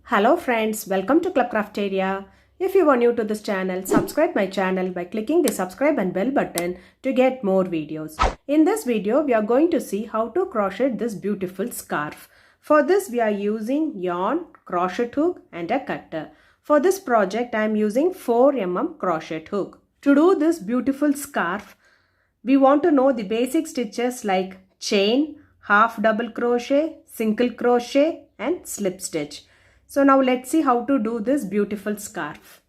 Hello friends, welcome to Club Crafteria. If you are new to this channel, subscribe my channel by clicking the subscribe and bell button to get more videos. In this video, we are going to see how to crochet this beautiful scarf. For this, we are using yarn, crochet hook and a cutter. For this project, I am using 4 mm crochet hook. To do this beautiful scarf, we want to know the basic stitches like chain, half double crochet, single crochet and slip stitch. So now let's see how to do this beautiful scarf.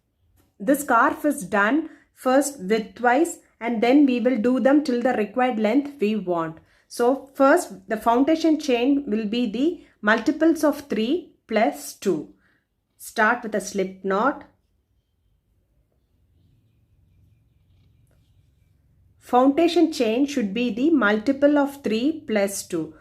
This scarf is done first widthwise and then we will do them till the required length we want. So first the foundation chain will be the multiples of 3 plus 2. Start with a slip knot. Foundation chain should be the multiple of 3 plus 2.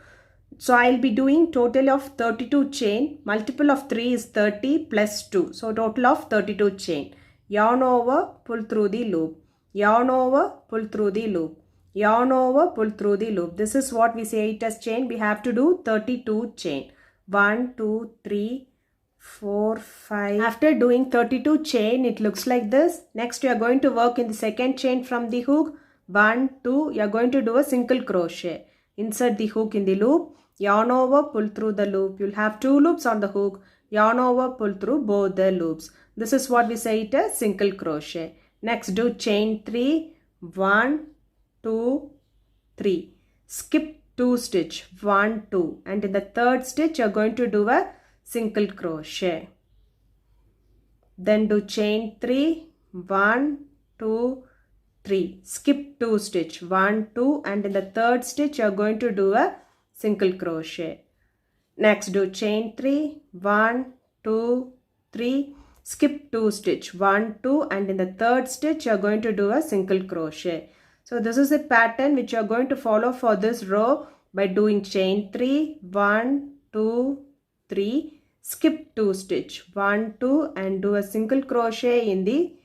So I'll be doing total of 32 chain. Multiple of 3 is 30 plus 2. So total of 32 chain. Yarn over, pull through the loop. Yarn over, pull through the loop. Yarn over, pull through the loop. This is what we say it as chain. We have to do 32 chain. 1, 2, 3, 4, 5. After doing 32 chain, it looks like this. Next, you are going to work in the second chain from the hook. 1, 2, you are going to do a single crochet. Insert the hook in the loop. Yarn over, pull through the loop. You'll have 2 loops on the hook. Yarn over, pull through both the loops. This is what we say it as single crochet. Next, do chain 3. 1, 2, 3. Skip 2 stitch. 1, 2. And in the third stitch, you're going to do a single crochet. Then do chain 3. 1, 2, 3. Skip 2 stitch. 1, 2. And in the third stitch, you're going to do a single crochet. Next, do chain 3. 1, 2, 3. Skip 2 stitch. 1, 2. And in the third stitch, you're going to do a single crochet. So this is the pattern which you're going to follow for this row by doing chain 3. 1, 2, 3. Skip 2 stitch. 1, 2. And do a single crochet in the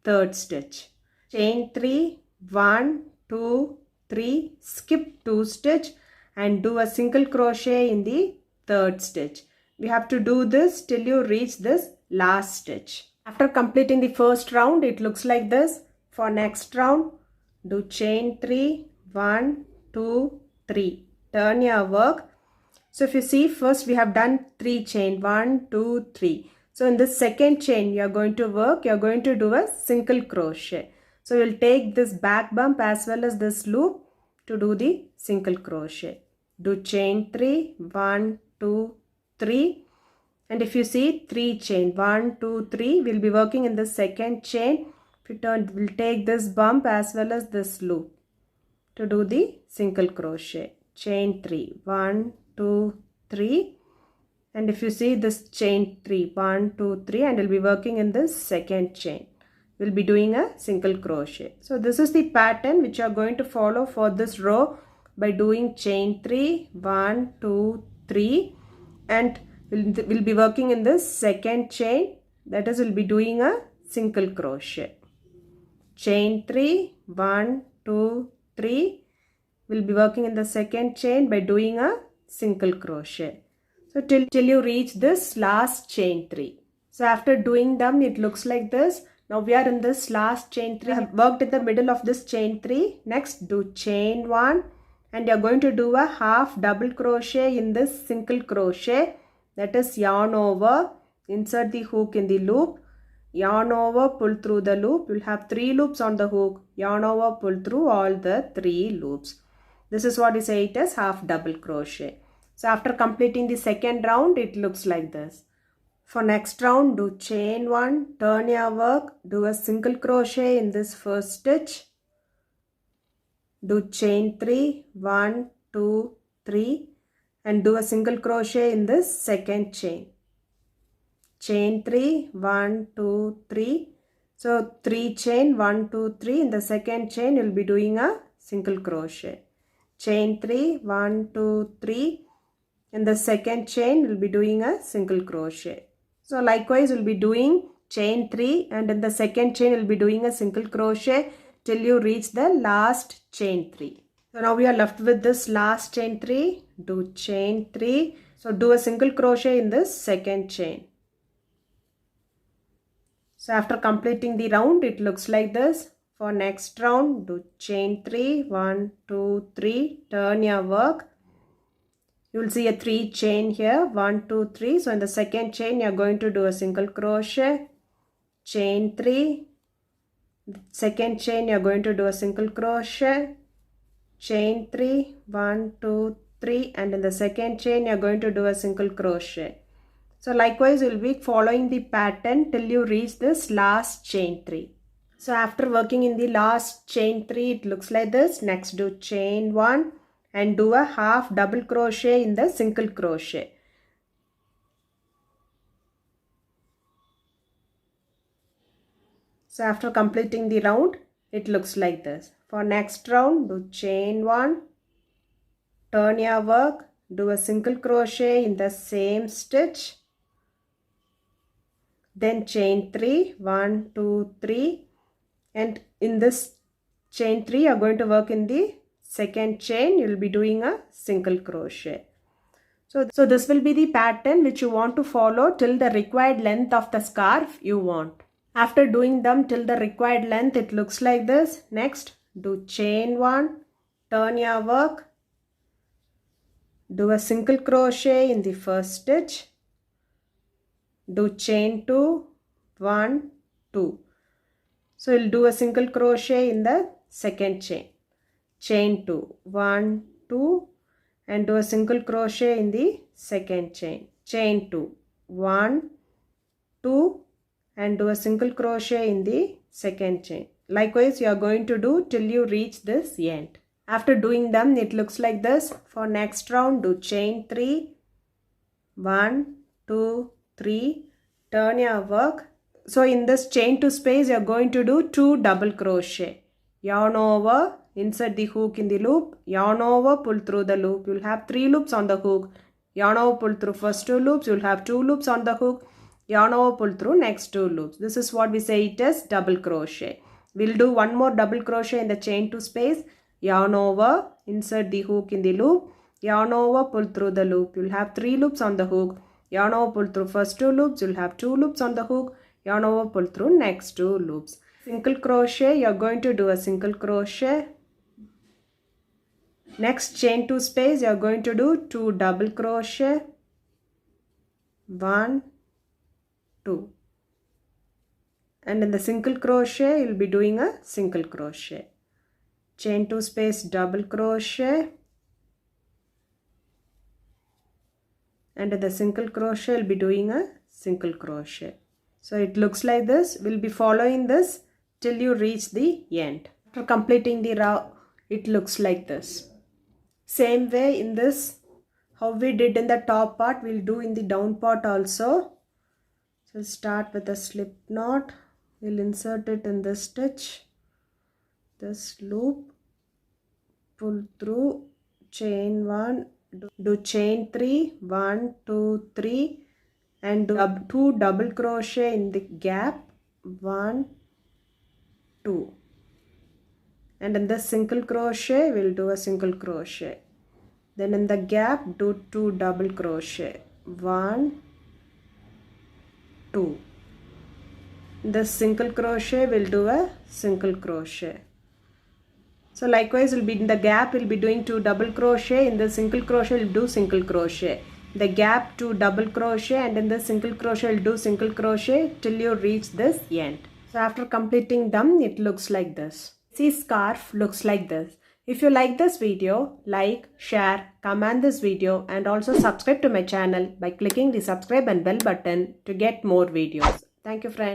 third stitch. Chain 3. 1, 2, 3. Skip 2 stitch. And do a single crochet in the third stitch. We have to do this till you reach this last stitch. After completing the first round, it looks like this. For next round, do chain 3, 1, 2, 3. Turn your work. So if you see, first we have done 3 chain, 1, 2, 3. So in this second chain, you are going to work, you are going to do a single crochet. So you will take this back bump as well as this loop to do the single crochet. Do chain 3, 1, 2, 3. And if you see 3 chain, 1, 2, 3, we'll be working in the second chain. If you turn, we'll take this bump as well as this loop to do the single crochet. Chain 3, 1, 2, 3. And if you see this chain 3, 1, 2, 3, and we'll be working in this second chain. We'll be doing a single crochet. So this is the pattern which you are going to follow for this row by doing chain 3, 1, 2, 3, and we'll be working in this second chain, that is we'll be doing a single crochet. Chain 3, 1, 2, 3, we'll be working in the second chain by doing a single crochet. So till you reach this last chain 3. So after doing them, it looks like this. Now we are in this last chain 3. I have worked in the middle of this chain 3. Next, do chain 1. And you are going to do a half double crochet in this single crochet, that is yarn over, insert the hook in the loop, yarn over, pull through the loop. You'll have 3 loops on the hook, yarn over, pull through all the 3 loops. This is what we say it as half double crochet. So after completing the second round, it looks like this. For next round, do chain 1, turn your work, do a single crochet in this first stitch. Do chain 3, 1, 2, 3 and do a single crochet in this second chain. Chain 3, 1, 2, 3. So 3 chain, 1, 2, 3. In the second chain, you will be doing a single crochet. Chain 3, 1, 2, 3. In the second chain, you will be doing a single crochet. So likewise, you will be doing chain 3 and in the second chain, you will be doing a single crochet till you reach the last chain 3. So now we are left with this last chain 3. Do chain 3. So do a single crochet in this second chain. So after completing the round, it looks like this. For next round, do chain 3, 1, 2, 3, turn your work. You will see a 3 chain here, 1, 2, 3. So in the second chain, you are going to do a single crochet, chain 3. Second chain, you are going to do a single crochet, chain 3, 1, 2, 3, and in the second chain, you are going to do a single crochet. So likewise, you will be following the pattern till you reach this last chain 3. So after working in the last chain 3, it looks like this. Next, do chain 1 and do a half double crochet in the single crochet. So after completing the round, it looks like this. For next round, do chain 1, turn your work, do a single crochet in the same stitch. Then chain 3, 1, 2, 3, and in this chain 3 you are going to work in the second chain. You will be doing a single crochet. So this will be the pattern which you want to follow till the required length of the scarf you want. After doing them till the required length, it looks like this. Next, do chain 1, turn your work, do a single crochet in the first stitch. Do chain 2, 1, 2. So you'll do a single crochet in the second chain. Chain 2, 1, 2, and do a single crochet in the second chain. Chain 2, 1, 2, and do a single crochet in the second chain. Likewise, you are going to do till you reach this end. After doing them, it looks like this. For next round, do chain 3, 1, 2, 3, turn your work. So in this chain 2 space, you are going to do 2 double crochet. Yarn over, insert the hook in the loop, yarn over, pull through the loop. You will have 3 loops on the hook. Yarn over, pull through first 2 loops. You will have 2 loops on the hook. Yarn over, pull through next 2 loops. This is what we say it is double crochet. We'll do one more double crochet in the chain 2 space. Yarn over, insert the hook in the loop. Yarn over, pull through the loop. You'll have 3 loops on the hook. Yarn over, pull through first 2 loops. You'll have 2 loops on the hook. Yarn over, pull through next 2 loops. Single crochet, you're going to do a single crochet. Next chain 2 space, you're going to do 2 double crochet. 1, 2. And in the single crochet, you'll be doing a single crochet. Chain 2 space, double crochet. And in the single crochet, you'll be doing a single crochet. So it looks like this. We'll be following this till you reach the end. After completing the row, it looks like this. Same way in this, how we did in the top part, we'll do in the down part also. So start with a slip knot. We'll insert it in this stitch, this loop, pull through, chain 1, do chain 3, 1, 2, 3, and do 2 double crochet in the gap, 1, 2. And in the single crochet, we'll do a single crochet. Then in the gap, do 2 double crochet, 1, 2. In the single crochet, we'll do a single crochet. So likewise, we'll be in the gap, we'll be doing 2 double crochet. In the single crochet, we'll do single crochet. The gap, 2 double crochet, and in the single crochet, we'll do single crochet till you reach this end. So after completing them, it looks like this. This scarf looks like this. If you like this video, like, share, comment this video, and also subscribe to my channel by clicking the subscribe and bell button to get more videos. Thank you, friends.